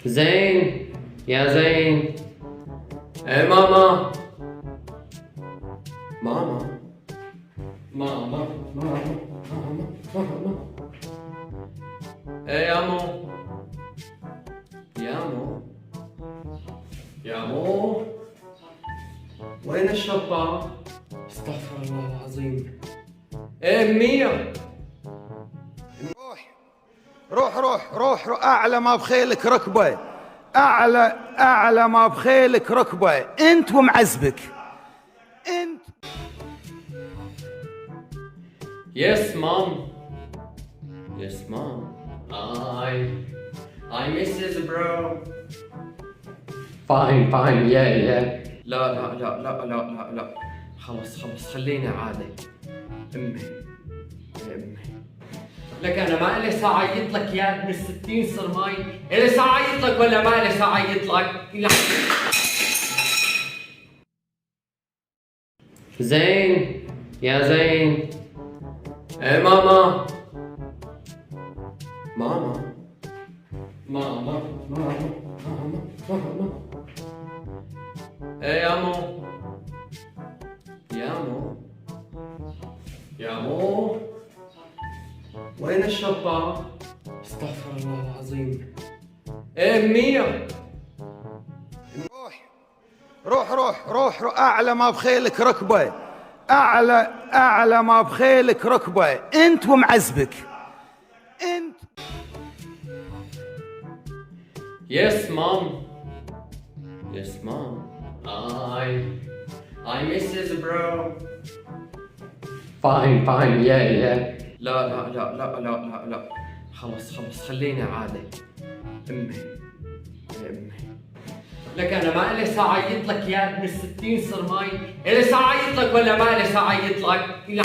زين يا زين. ايه ماما. ماما ماما ماما ماما ماما. ايه يا مو. يا مو. يا مو. وين الشباب؟ استغفر الله العظيم. ايه مية. روح اعلى ما بخيلك ركبه، اعلى ما بخيلك ركبه، انت ومعزبك انت. Yes mom. Yes mom. I misses bro. Fine yeah. لا خلص خليني عادي. امي يا امي لك انا ما لي ساعة اعيط لك يا ابن ال60 صرماي. الي ساعة اعيط لك ولا ما لي ساعة اعيط لك؟ زين يا زين. ايه ماما. ماما ماما ماما ماما ماما. ايه يا مو. يا مو. يا مو. وين الشباب؟ استغفر الله العظيم. ايه مية. روح اعلى ما بخيلك ركبه، اعلى ما بخيلك ركبه، انت ومعزبك انت. Yes mom. Yes mom. I misses bro. Fine yeah. لا خلص خليني عادي. امي يا امي لك انا ما لي ساعة اعيط لك يا ابن ال60 صرماي. الي ساعة اعيط لك ولا ما لي ساعة اعيط لك؟